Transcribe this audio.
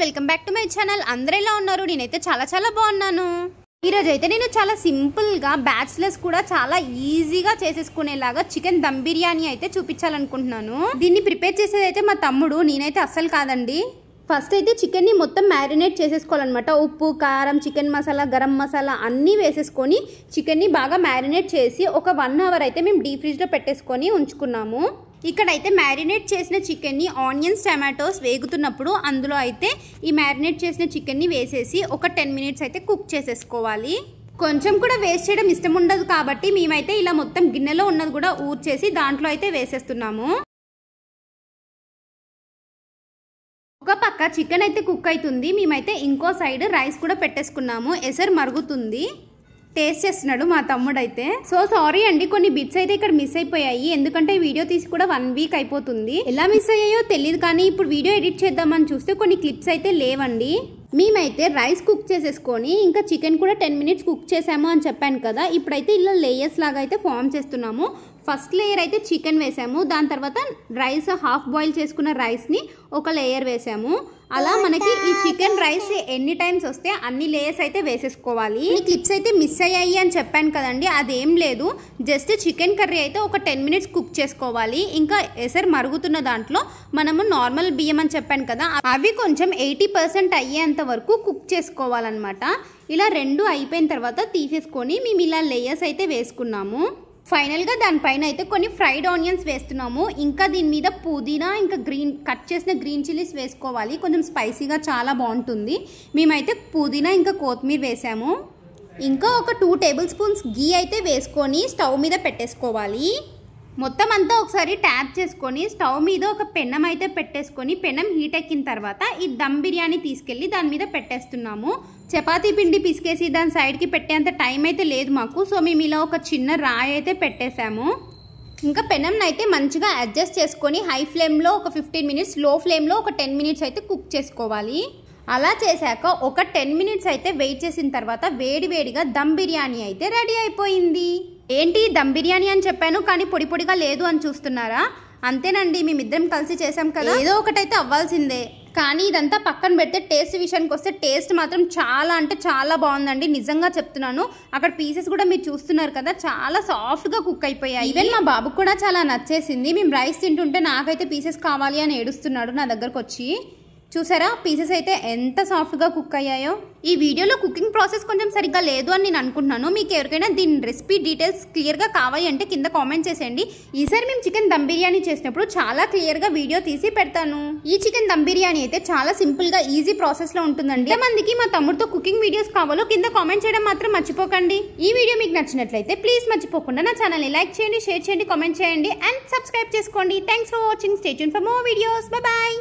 Welcome back to my channel. అందరూ ఎలా ఉన్నారు? నేనైతే చాలా బాగున్నాను. ఈరోజు అయితే నేను చాలా సింపుల్గా బ్యాచిలర్స్ కూడా చాలా ఈజీగా చేసేసుకునేలాగా చికెన్ దమ్ బిర్యానీ అయితే చూపించాలనుకుంటున్నాను. దీన్ని ప్రిపేర్ చేసేది అయితే మా తమ్ముడు, నేనైతే అస్సలు కాదండి. ఫస్ట్ అయితే చికెన్ని మొత్తం మ్యారినేట్ చేసేసుకోవాలన్నమాట. ఉప్పు, కారం, చికెన్ మసాలా, గరం మసాలా అన్నీ వేసేసుకొని చికెన్ని బాగా మ్యారినేట్ చేసి ఒక 1 అవర్ అయితే మేము డీప్ ఫ్రిడ్జ్లో పెట్టేసుకొని ఉంచుకున్నాము. ఇక్కడైతే మ్యారినేట్ చేసిన చికెన్ని ఆనియన్స్, టమాటోస్ వేగుతున్నప్పుడు అందులో అయితే ఈ మ్యారినేట్ చేసిన చికెన్ని వేసేసి ఒక 10 మినిట్స్ అయితే కుక్ చేసేసుకోవాలి. కొంచెం కూడా వేస్ట్ చేయడం ఇష్టం ఉండదు కాబట్టి మేమైతే ఇలా మొత్తం గిన్నెలో ఉన్నది కూడా ఊర్చేసి దాంట్లో అయితే వేసేస్తున్నాము. ఒక పక్క చికెన్ అయితే కుక్ అవుతుంది, మేమైతే ఇంకో సైడ్ రైస్ కూడా పెట్టేసుకున్నాము. ఎసరు మరుగుతుంది. టేస్ట్ చేస్తున్నాడు మా తమ్ముడు అయితే. సో సారీ అండి, కొన్ని బిట్స్ అయితే ఇక్కడ మిస్ అయిపోయాయి. ఎందుకంటే వీడియో తీసి కూడా 1 వీక్ అయిపోతుంది. ఎలా మిస్ అయ్యాయో తెలియదు, కానీ ఇప్పుడు వీడియో ఎడిట్ చేద్దామని చూస్తే కొన్ని క్లిప్స్ అయితే లేవండి. మేమైతే రైస్ కుక్ చేసేసుకొని ఇంకా చికెన్ కూడా 10 మినిట్స్ కుక్ చేసాము అని చెప్పాను కదా. ఇప్పుడైతే ఇలా లేయర్స్ లాగా అయితే ఫామ్ చేస్తున్నాము. ఫస్ట్ లేయర్ అయితే చికెన్ వేసాము, దాని తర్వాత రైస్ హాఫ్ బాయిల్ చేసుకున్న రైస్ని ఒక లేయర్ వేసాము. అలా మనకి ఈ చికెన్ రైస్ ఎన్ని టైమ్స్ వస్తే అన్ని లేయర్స్ అయితే వేసేసుకోవాలి. ఈ క్లిప్స్ అయితే మిస్ అయ్యాయి అని చెప్పాను కదండి, అదేం లేదు. జస్ట్ చికెన్ కర్రీ అయితే ఒక 10 మినిట్స్ కుక్ చేసుకోవాలి. ఇంకా ఎసరు మరుగుతున్న దాంట్లో మనము నార్మల్ బియ్యం అని చెప్పాను కదా, అవి కొంచెం 80% అయ్యేంత వరకు కుక్ చేసుకోవాలన్నమాట. ఇలా 2 అయిపోయిన తర్వాత తీసేసుకొని మేము ఇలా లేయర్స్ అయితే వేసుకున్నాము. ఫైనల్గా దానిపైన అయితే కొన్ని ఫ్రైడ్ ఆనియన్స్ వేస్తున్నాము. ఇంకా దీని మీద పుదీనా, ఇంకా కట్ చేసిన గ్రీన్ చిల్లీస్ వేసుకోవాలి. కొంచెం స్పైసీగా చాలా బాగుంటుంది. మేమైతే పుదీనా ఇంకా కొత్తిమీర వేసాము. ఇంకా ఒక 2 టేబుల్ స్పూన్స్ గీ అయితే వేసుకొని స్టవ్ మీద పెట్టేసుకోవాలి. మొత్తం అంతా ఒకసారి ట్యాప్ చేసుకొని స్టవ్ మీద ఒక పెనం అయితే పెట్టేసుకొని పెనం హీట్ ఎక్కిన తర్వాత ఈ దమ్ బిర్యానీ తీసుకెళ్ళి దాని మీద పెట్టేస్తున్నాము. చపాతీ పిండి పిసికేసి దాని సైడ్కి పెట్టేంత టైం అయితే లేదు మాకు. సో మేము ఇలా ఒక చిన్న రాయి అయితే పెట్టేసాము. ఇంకా పెనంని అయితే మంచిగా అడ్జస్ట్ చేసుకొని హై ఫ్లేమ్లో ఒక 15 మినిట్స్, లో ఫ్లేమ్లో ఒక 10 మినిట్స్ అయితే కుక్ చేసుకోవాలి. అలా చేశాక ఒక 10 మినిట్స్ అయితే వెయిట్ చేసిన తర్వాత వేడివేడిగా దమ్ బిర్యానీ అయితే రెడీ అయిపోయింది. ఏంటి దమ్ బిర్యానీ అని చెప్పాను కానీ పొడి పొడిగా లేదు అని చూస్తున్నారా? అంతేనండి, మేమిద్దరం కలిసి చేసాం కదా, ఏదో ఒకటైతే అవ్వాల్సిందే. కానీ ఇదంతా పక్కన పెడితే టేస్ట్ విషయానికి వస్తే టేస్ట్ మాత్రం చాలా అంటే చాలా బాగుందండి, నిజంగా చెప్తున్నాను. అక్కడ పీసెస్ కూడా మీరు చూస్తున్నారు కదా, చాలా సాఫ్ట్గా కుక్ అయిపోయాయి. ఈవెన్ మా బాబుకు కూడా చాలా నచ్చేసింది. మేము రైస్ తింటుంటే నాకైతే పీసెస్ కావాలి అని ఏడుస్తున్నాడు నా దగ్గరకు వచ్చి. చూసారా పీసెస్ అయితే ఎంత సాఫ్ట్గా కుక్ అయ్యాయో. ఈ వీడియోలో కుకింగ్ ప్రాసెస్ కొంచెం సరిగ్గా లేదు అని నేను అనుకుంటున్నాను. మీకు ఎవరికైనా దీని రెసిపీ డీటెయిల్స్ క్లియర్గా కావాలి అంటే కింద కామెంట్ చేసేయండి. ఈసారి మేము చికెన్ దమ్ బిర్యానీ చేసినప్పుడు చాలా క్లియర్గా వీడియో తీసి పెడతాను. ఈ చికెన్ దమ్ బిర్యానీ అయితే చాలా సింపుల్గా ఈజీ ప్రాసెస్లో ఉంటుందండి. ఎంతమందికి మా తమ్ముడితో కుకింగ్ వీడియోస్ కావాలో కింద కామెంట్ చేయడం మాత్రం మర్చిపోకండి. ఈ వీడియో మీకు నచ్చినట్లయితే ప్లీజ్ మర్చిపోకుండా నా ఛానల్ని లైక్ చేయండి, షేర్ చేయండి, కామెంట్ చేయండి అండ్ సబ్స్క్రైబ్ చేసుకోండి. Thanks for watching. Stay tuned for more videos. Bye bye.